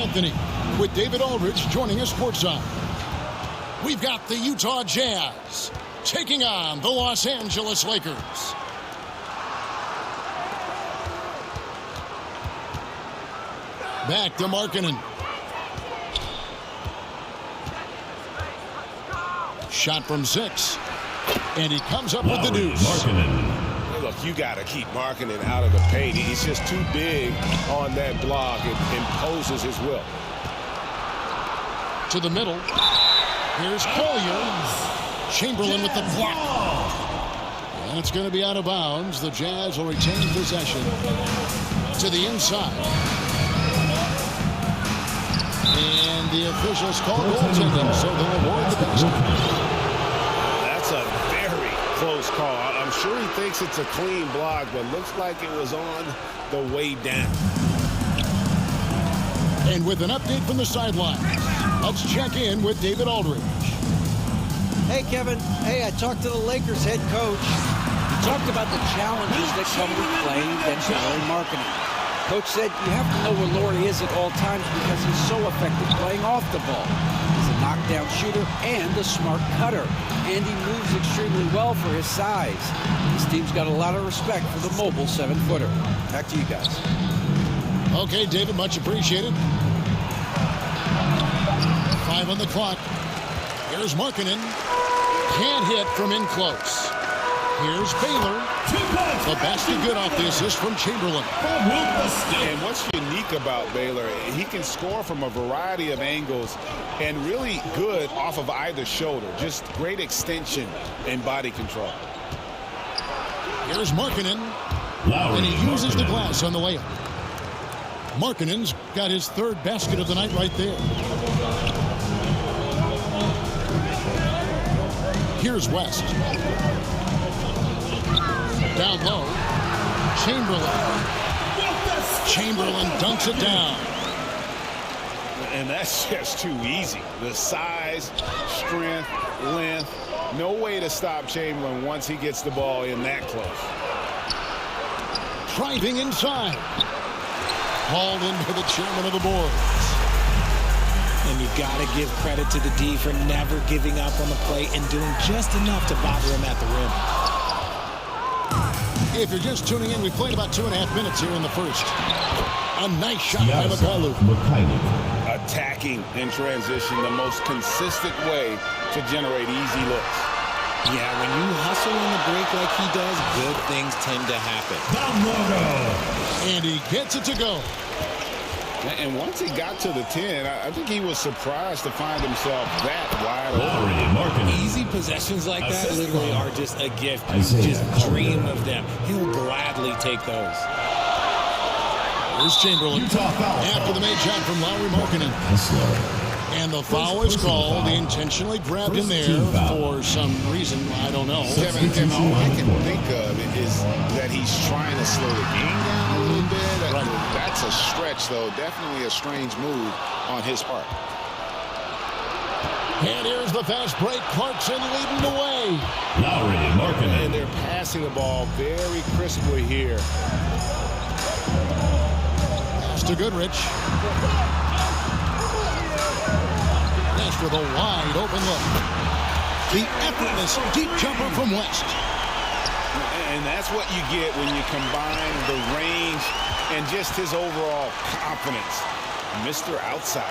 Anthony with David Aldridge joining us courtside. We've got the Utah Jazz taking on the Los Angeles Lakers. Back to Markkanen. Shot from 6. And he comes up with the deuce. Hey, look, you got to keep Markkanen out of the paint. He's just too big on that block. It imposes his will. To the middle. Here's Collier. Chamberlain with the block. That's going to be out of bounds. The Jazz will retain possession. To the inside. And the officials call goaltending, so they'll award the basket. That's a very close call. I'm sure he thinks it's a clean block, but looks like it was on the way down. And with an update from the sideline, let's check in with David Aldridge. Hey, Kevin. Hey, I talked to the Lakers head coach. He talked about the challenges that come with playing against Lauri Markkanen. Coach said you have to know where Lauri is at all times because he's so effective playing off the ball. He's a knockdown shooter and a smart cutter. And he moves extremely well for his size. This team's got a lot of respect for the mobile 7-footer. Back to you guys. Okay, David, much appreciated. 5 on the clock. Here's Markkanen. Can't hit from in close. Here's Baylor. The basket good off the assist from Chamberlain. And what's unique about Baylor, he can score from a variety of angles and really good off of either shoulder. Just great extension and body control. Here's Markkanen. And he uses the glass on the layup. Markkanen's got his 3rd basket of the night right there. Here's West. Down low. Chamberlain dunks it down. And that's just too easy. The size, strength, length. No way to stop Chamberlain once he gets the ball in that close. Driving inside. Hauled into the chairman of the boards. And you've got to give credit to the D for never giving up on the play and doing just enough to bother him at the rim. If you're just tuning in, we played about 2.5 minutes here in the first. A nice shot by Mikhailuk. Attacking in transition, the most consistent way to generate easy looks. Yeah, when you hustle on the break like he does, good things tend to happen. And he gets it to go. And once he got to the 10, I think he was surprised to find himself that wide open. Easy possessions like that literally are just a gift. You just dream of them. He'll gladly take those. Here's Chamberlain after the made shot from Lauri Markkanen. And the foul is called. He intentionally grabbed him there for some reason. I don't know. Kevin, all I can think of is that he's trying to slow the game down a little bit. Right. That's a stretch, though. Definitely a strange move on his part. And here's the fast break. Clarkson leading the way. Lauri Markkanen. And they're passing the ball very crisply here. Pass to Goodrich. Nest with a wide open look. The effortless deep jumper from West. And that's what you get when you combine the range and just his overall confidence. Mr. Outside.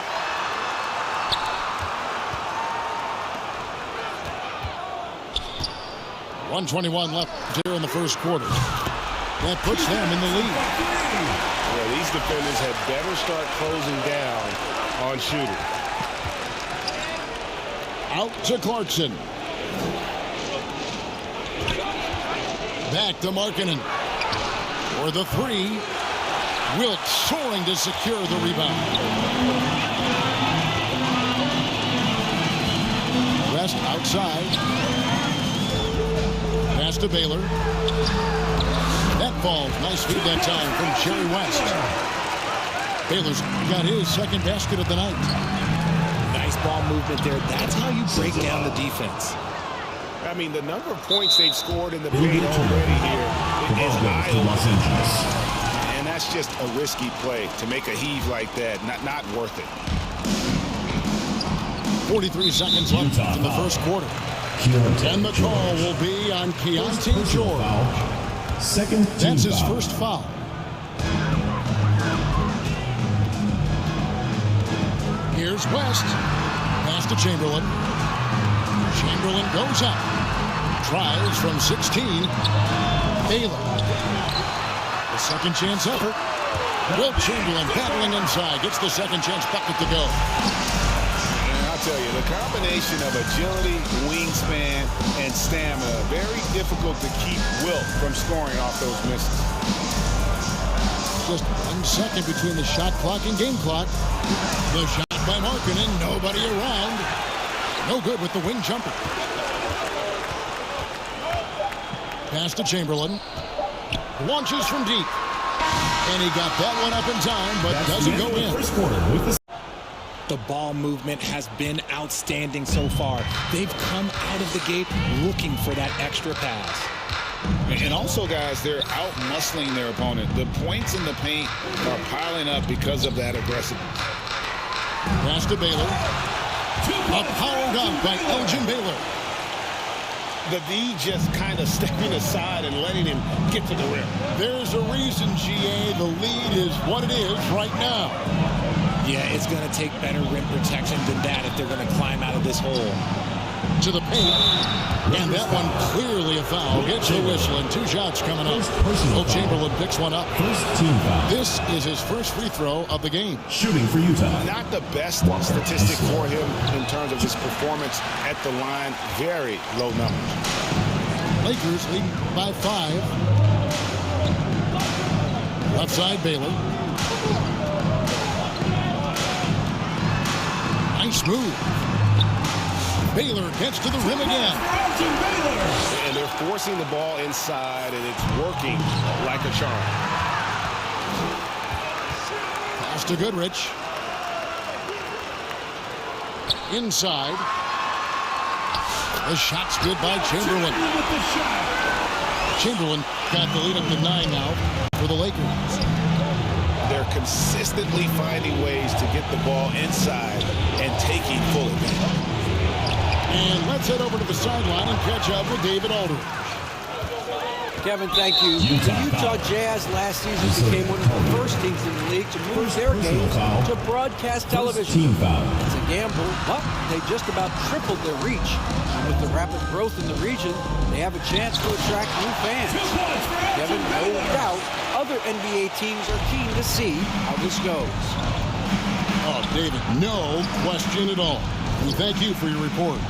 .121 left here in the first quarter. That puts them in the lead. Well, these defenders had better start closing down on shooting. Out to Clarkson. Back to Markkanen. For the 3. Wilt soaring to secure the rebound. West outside. Pass to Baylor. That falls. Nice feed that time from Jerry West. Baylor's got his 2nd basket of the night. Nice ball movement there. That's how you break down the defense. I mean, the number of points they've scored in the paint already here is high. And that's just a risky play to make a heave like that. Not worth it. 43 seconds left in the first quarter. And the call will be on Keontae George. Second team That's his foul. first foul. Here's West. Pass to Chamberlain. Chamberlain goes up. Tries from 16. Baylor. The second chance effort. Wilt Chamberlain battling inside. Gets the second chance bucket to go. I'll tell you, the combination of agility, wingspan, and stamina, very difficult to keep Wilt from scoring off those misses. Just 1 second between the shot clock and game clock. The shot by Markkanen, nobody around. No good with the wing jumper. Pass to Chamberlain. Launches from deep. And he got that one up in time, but doesn't go in. First quarter with the The ball movement has been outstanding so far. They've come out of the gate looking for that extra pass. And also, guys, they're out-muscling their opponent. The points in the paint are piling up because of that aggressiveness. Pass to Baylor. A power dunk by Elgin Baylor. The D just kind of stepping aside and letting him get to the rim. There's a reason, GA. The lead is what it is right now. Yeah, it's going to take better rim protection than that if they're going to climb out of this hole. To the paint. And that one clearly a foul. Gets the whistle and 2 shots coming up. Wilt Chamberlain picks one up. first team foul. This is his first free throw of the game. Shooting for Utah. Not the best statistic for him in terms of his performance at the line. Very low numbers. Lakers lead by 5. Left side Baylor. Nice move. Baylor gets to the rim again. And they're forcing the ball inside, and it's working like a charm. Pass to Goodrich. Inside. The shot's good by Chamberlain. Chamberlain got the lead up to 9 now for the Lakers. They're consistently finding ways to get the ball inside and taking full advantage. And let's head over to the sideline and catch up with David Aldridge. Kevin, thank you. The Utah Jazz last season became one of the first teams in the league to move their games to broadcast television. Team foul. It's a gamble, but they just about tripled their reach. And with the rapid growth in the region, they have a chance to attract new fans. Kevin, no doubt, other NBA teams are keen to see how this goes. Oh, David, no question at all. We thank you for your report.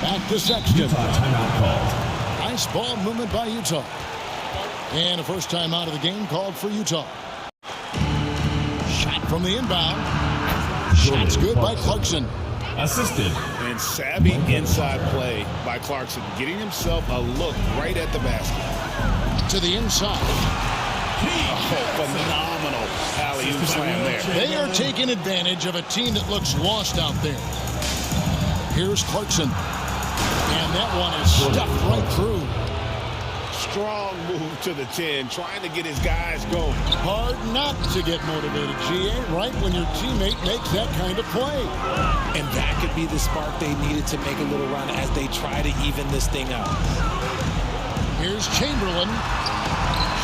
Back to Sexton. Utah timeout called. Nice ball movement by Utah. And a first time out of the game called for Utah. Shot from the inbound. Shot's good by Clarkson. Assisted. And savvy inside play by Clarkson, getting himself a look right at the basket. To the inside. Oh, phenomenal alley-oop slam there. They are taking advantage of a team that looks lost out there. Here's Clarkson. And that one is stuffed right through. Strong move to the 10, trying to get his guys going. Hard not to get motivated, GA, right when your teammate makes that kind of play. And that could be the spark they needed to make a little run as they try to even this thing up. Here's Chamberlain.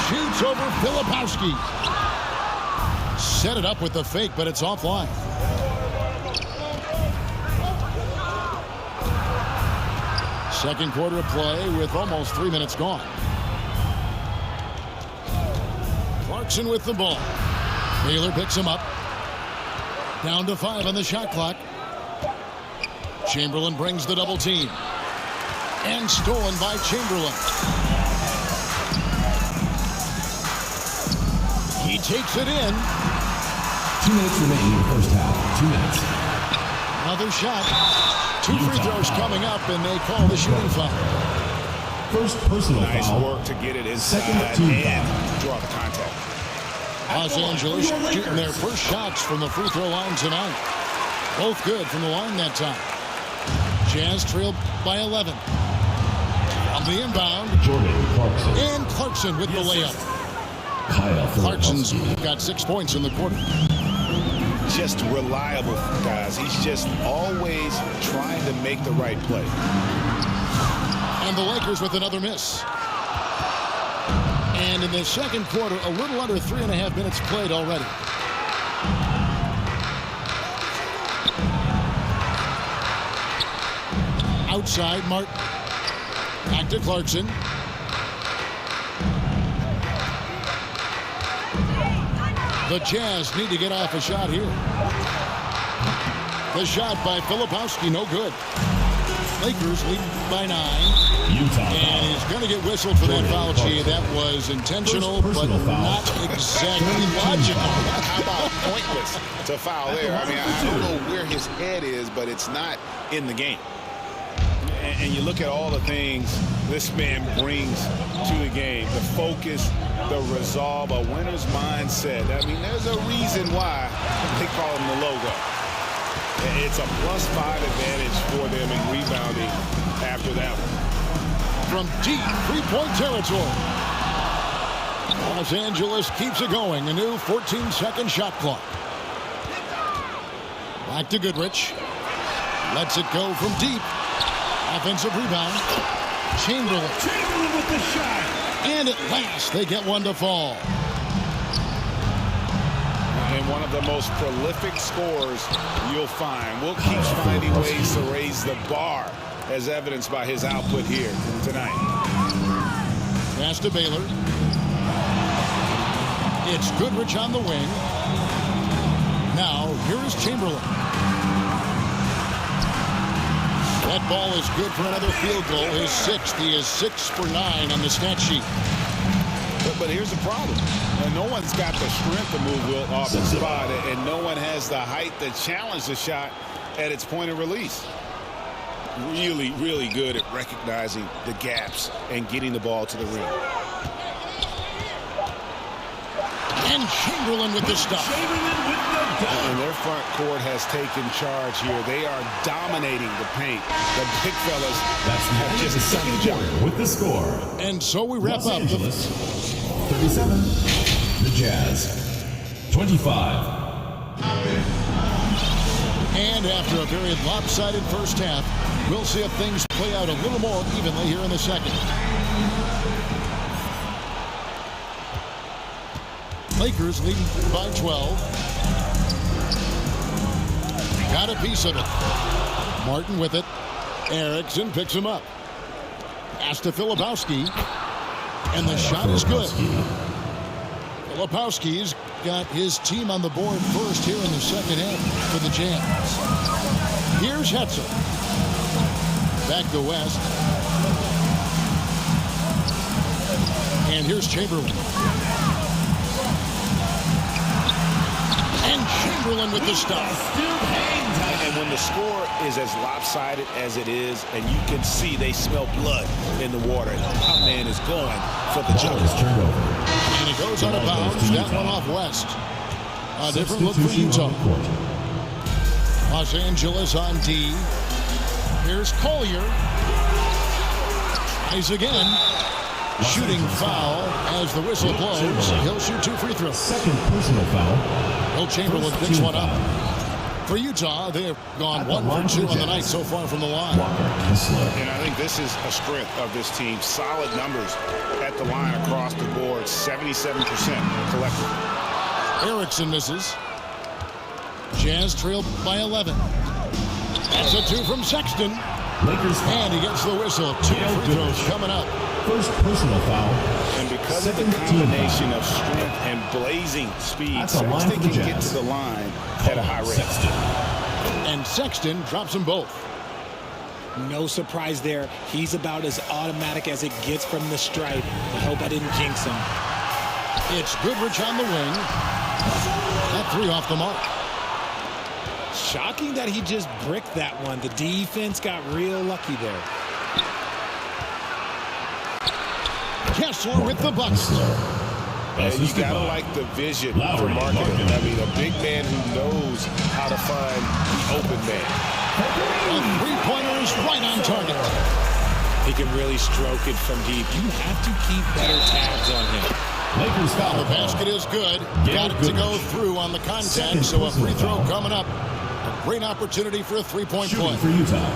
Shoots over Filipowski. Set it up with the fake, but it's offline. Second quarter of play with almost 3 minutes gone. Clarkson with the ball. Baylor picks him up. Down to 5 on the shot clock. Chamberlain brings the double team. And stolen by Chamberlain. He takes it in. 2 minutes remaining in the first half. 2 minutes. Another shot. 2 free throws coming up, and they call the shooting foul. First personal Nice foul. work to get it inside Second team and draw the contact. Los Angeles shooting their first shots from the free throw line tonight. Both good from the line that time. Jazz trailed by 11. On the inbound. Jordan Clarkson. And Clarkson with the layup. Clarkson's got 6 points in the quarter. Just reliable, guys. He's just always trying to make the right play. And the Lakers with another miss. And in the second quarter, a little under 3.5 minutes played already. Outside, Martin. Back to Clarkson. The Jazz need to get off a shot here. The shot by Filipowski, no good. Lakers lead by 9. And he's going to get whistled for that foul, G. That was intentional, but not exactly logical. How about pointless to foul there? I mean, I don't know where his head is, but it's not in the game. And you look at all the things this man brings to the game, the focus, the resolve, a winner's mindset. I mean, there's a reason why they call him the logo. It's a +5 advantage for them in rebounding after that one. From deep three-point territory, Los Angeles keeps it going. A new 14-second shot clock. Back to Goodrich. Lets it go from deep. Offensive rebound. Chamberlain with the shot. And at last, they get one to fall. And one of the most prolific scorers you'll find. Wilt keeps finding ways to raise the bar, as evidenced by his output here tonight. Pass to Baylor. It's Goodrich on the wing. Now, here is Chamberlain. That ball is good for another field goal. His 6th. He is 6 for 9 on the stat sheet. But here's the problem. No one's got the strength to move Wilt off the spot, and no one has the height to challenge the shot at its point of release. Really, really good at recognizing the gaps and getting the ball to the rim. And Chamberlain with the stop. And their front court has taken charge here. They are dominating the paint. The big fellas have just done the job. With the score. And so we wrap Los up. Angeles, 37. The Jazz, 25. And after a very lopsided first half, we'll see if things play out a little more evenly here in the second. Lakers leading by 12. Got a piece of it. Martin with it. Erickson picks him up. Pass to Filipowski. And the shot is good. Filipowski's got his team on the board first here in the second half for the Jazz. Here's Hetzel. Back to West. And here's Chamberlain. And Chamberlain with the stop. And when the score is as lopsided as it is, and you can see they smell blood in the water, our man is going for the jump. And it goes out of bounds. That one off West. A different look for Utah. Los Angeles on D. Here's Collier. Tries again. Shooting foul as the whistle blows. He'll shoot 2 free throws. Second personal foul. Wilt Chamberlain picks one up. For Utah, they have gone 1 for 2 on the night so far from the line. And I think this is a strength of this team. Solid numbers at the line across the board. 77% collectively. Erickson misses. Jazz trailed by 11. That's a 2 from Sexton. Lakers foul. And he gets the whistle. 2 free throws coming up. First personal foul. And because of the combination of strength and blazing speed, Sexton can get to the line at a high rate. And Sexton drops them both. No surprise there. He's about as automatic as it gets from the stripe. I hope I didn't jinx him. It's Goodrich on the wing. That 3 off the mark. Shocking that he just bricked that one. The defense got real lucky there. Kessler with the bucket. You gotta like the vision for marketing. I mean, a big man who knows how to find the open man. A three-pointer is right on target. He can really stroke it from deep. You have to keep better tabs on him. Lakers foul. The basket is good. Got it to go through on the contact, so a free throw coming up. A great opportunity for a three-point play. For Utah.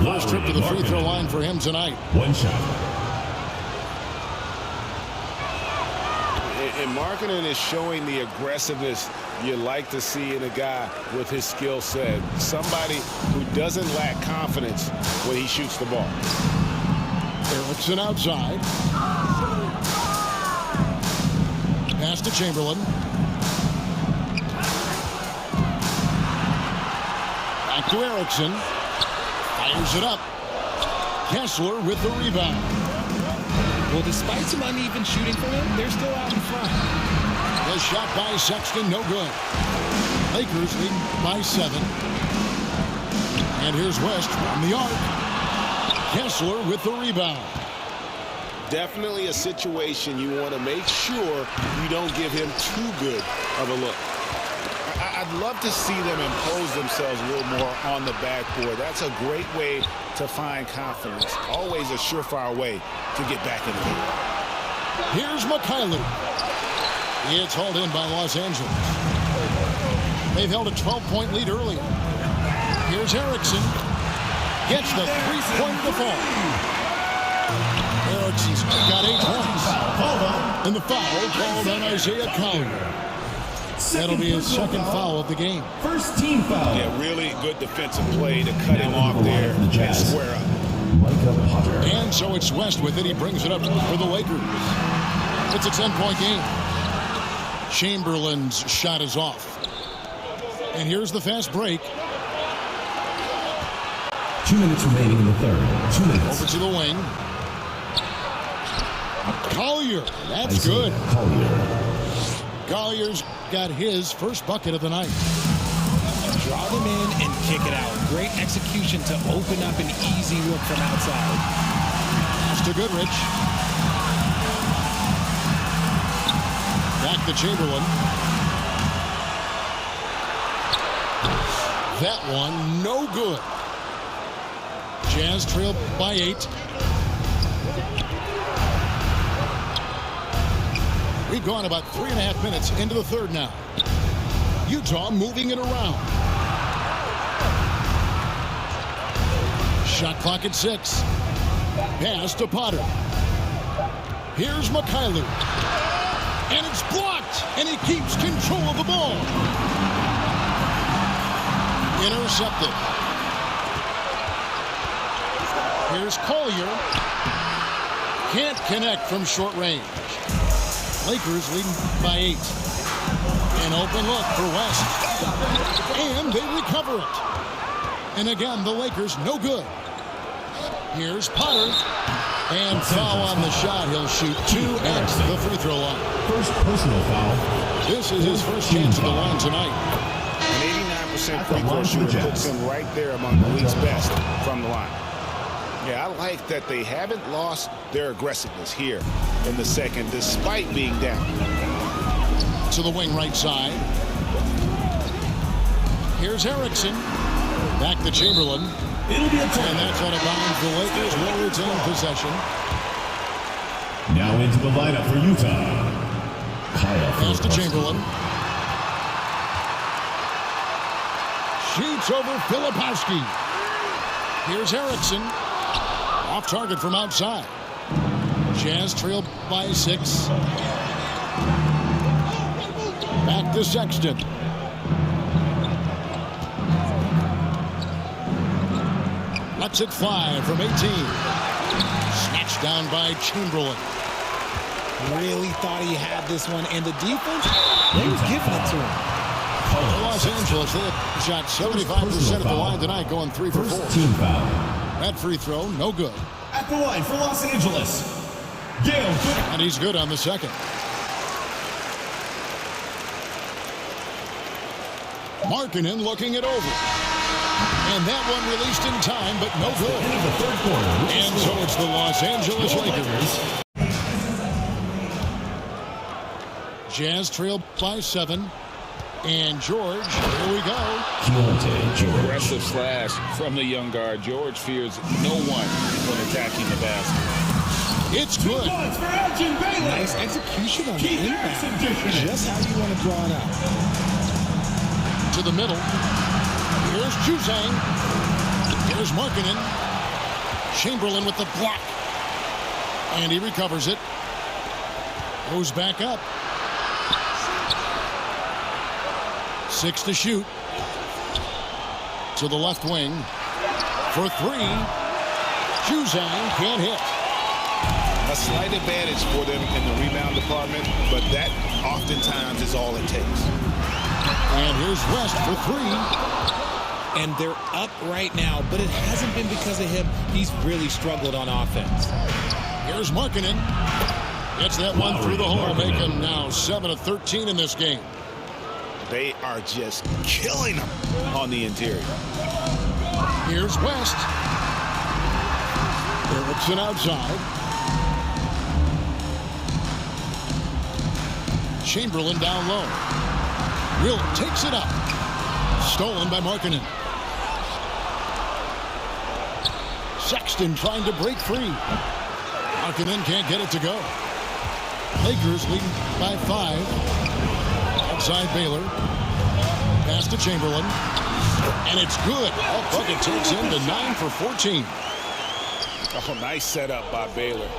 First trip to the free throw line for him tonight. One shot. And Markkanen is showing the aggressiveness you like to see in a guy with his skill set. Somebody who doesn't lack confidence when he shoots the ball. Erickson outside. Pass to Chamberlain. Back to Erickson. Fires it up. Kessler with the rebound. Well, despite some uneven shooting from him, they're still out in front. The shot by Sexton, no good. Lakers lead by 7. And here's West from the arc. Kessler with the rebound. Definitely a situation you want to make sure you don't give him too good of a look. I'd love to see them impose themselves a little more on the backboard. That's a great way to find confidence. Always a surefire way to get back in the game. Here's McKinley. It's hauled in by Los Angeles. They've held a 12-point lead earlier. Here's Erickson. Gets the three-point default. Erickson's got 8 points. And the foul called on Isaiah Collier. That'll be his second foul of the game. First team foul. Yeah, really good defensive play to cut him off there and square up. And so it's West with it. He brings it up for the Lakers. It's a 10-point game. Chamberlain's shot is off. And here's the fast break. 2 minutes remaining in the third. 2 minutes. Over to the wing. Collier. That's good. Collier's got his first bucket of the night. Draw them in and kick it out. Great execution to open up an easy look from outside. Pass to Goodrich. Back to Chamberlain. That one, no good. Jazz trail by 8. We've gone about 3.5 minutes into the third now. Utah moving it around. Shot clock at 6. Pass to Potter. Here's McKinley. And it's blocked. And he keeps control of the ball. Intercepted. Here's Collier. Can't connect from short range. Lakers leading by 8. An open look for West. And they recover it. And again, the Lakers no good. Here's Potter. And foul on the shot. He'll shoot 2 at the free throw line. First personal foul. This is his first chance at the line tonight. An 89% free throw shooter puts him right there among the league's best from the line. Yeah, I like that they haven't lost their aggressiveness here in the second, despite being down. To the wing right side. Here's Erickson. Back to Chamberlain. It'll be a turn. And that's out of bounds. The Lakers will retain possession. Now into the lineup for Utah. Pass to Chamberlain. Shoots over Filipowski. Here's Erickson. Off target from outside. Jazz trail by 6. Back to Sexton. Lets it fly from 18. Snatched down by Chamberlain. Really thought he had this one, and the defense, they was giving it to him. Los Angeles, they have shot 75% of the line tonight, going 3 for 4. First team foul. That free throw, no good. At the line for Los Angeles. Gale. And he's good on the second. Markkanen looking it over. And that one released in time, but no good. Into the third quarter. And so it's the Los Angeles Lakers. Jazz trail by 7. And George, here we go. Aggressive slash from the young guard. George fears no one when attacking the basket. It's good. Nice execution on the inbound. Just how you want to draw it up. To the middle. Here's Juzang. Here's Markkanen. Chamberlain with the block. And he recovers it. Goes back up. 6 to shoot. To the left wing. For 3. Juzang can't hit. A slight advantage for them in the rebound department, but that oftentimes is all it takes. And here's West for 3. And they're up right now, but it hasn't been because of him. He's really struggled on offense. Here's Markkanen. Gets that one through the hole, making now 7 of 13 in this game. They are just killing them on the interior. Here's West. Erickson outside. Chamberlain down low. Wilt takes it up. Stolen by Markkanen. Sexton trying to break free. Markkanen can't get it to go. Lakers leading by 5. Outside Baylor. Pass to Chamberlain. And it's good. Bucket takes him to 9 for 14. Oh, nice setup by Baylor.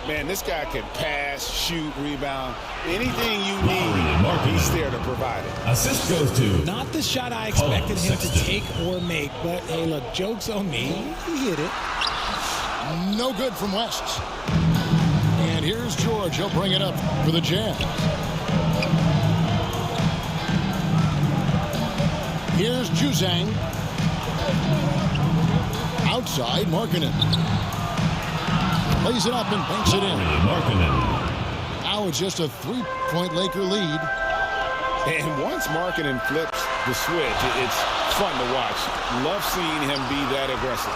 Man, this guy can pass, shoot, rebound. Anything you need, he's there to provide it. Assist goes to. Not the shot I expected him to take or make, but hey, look, joke's on me. He hit it. No good from West. And here's George. He'll bring it up for the Jazz. Here's Juzang. Outside, Markkanen. Lays it up and banks it in. Now it's just a 3-point Laker lead. And once Markkanen flips the switch, it's fun to watch. Love seeing him be that aggressive.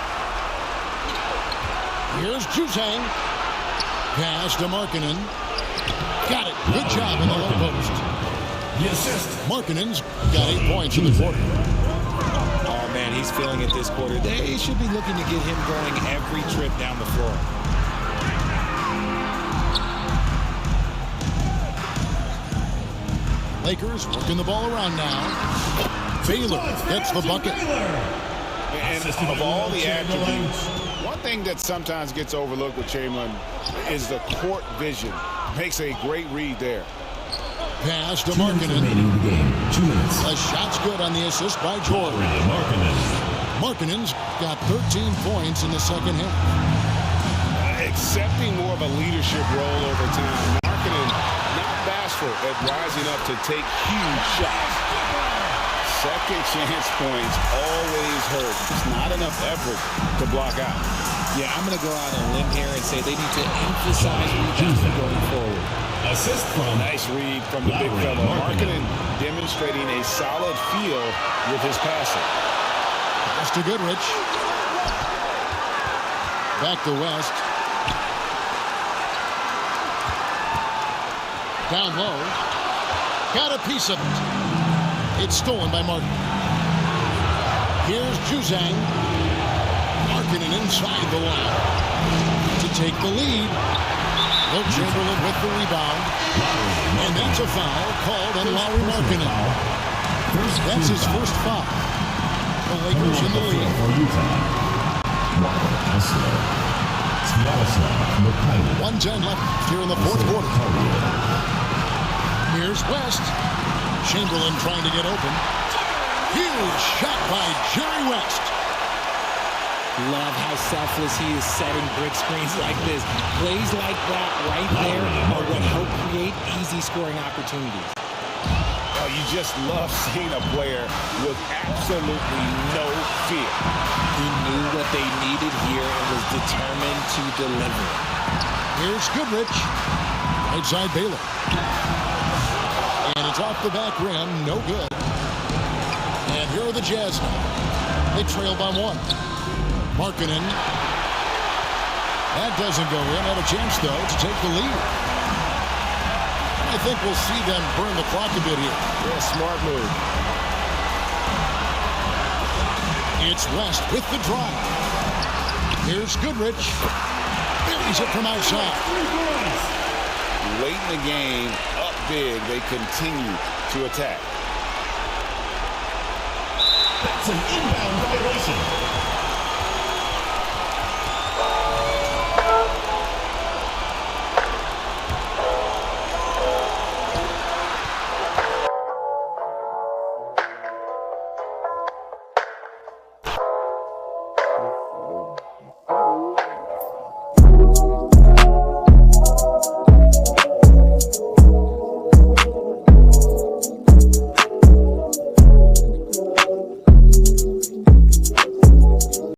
Here's Juzang. Pass to Markkanen. Got it. Good job in the low post. The assist. Markkanen's got 8 points in the quarter. Oh, man, he's feeling it this quarter. They should be looking to get him going every trip down the floor. Lakers working the ball around now. Baylor gets the bucket. And of all the attributes, one thing that sometimes gets overlooked with Chamberlain is the court vision. Makes a great read there. Pass to 2 minutes Markkanen. remaining in the game. 2 minutes. The shot's good on the assist by Jordan. Markkanen's got 13 points in the second half. Accepting more of a leadership role over time. Markkanen not bashful at rising up to take huge shots. Second chance points always hurt. It's not enough effort to block out. Yeah, I'm going to go out on a limb here and say they need to emphasize rebounding going forward. Assist from. Nice read from the big fella. Markkanen demonstrating a solid feel with his passing. Pass to Goodrich. Back to West. Down low. Got a piece of it. It's stolen by Martin. Here's Juzang. Markkanen inside the line to take the lead. Wilt Chamberlain with the rebound. And that's a foul called on Lauri Markkanen. That's his first foul. The Lakers in the lead. For Utah. 1:10 left here in the fourth quarter. Here's West. Chamberlain trying to get open. Huge shot by Jerry West. Love how selfless he is setting brick screens like this. Plays like that right there are what help create easy scoring opportunities. Oh, you just love seeing a player with absolutely no fear. He knew what they needed here and was determined to deliver. Here's Goodrich. Right side Baylor. And it's off the back rim. No good. And here are the Jazz now. They trail by 1. Markkanen. That doesn't go in. Have a chance, though, to take the lead. I think we'll see them burn the clock a bit here. Yeah, smart move. It's West with the drive. Here's Goodrich. lays it from outside. Late in the game, up big, they continue to attack. That's an inbound violation.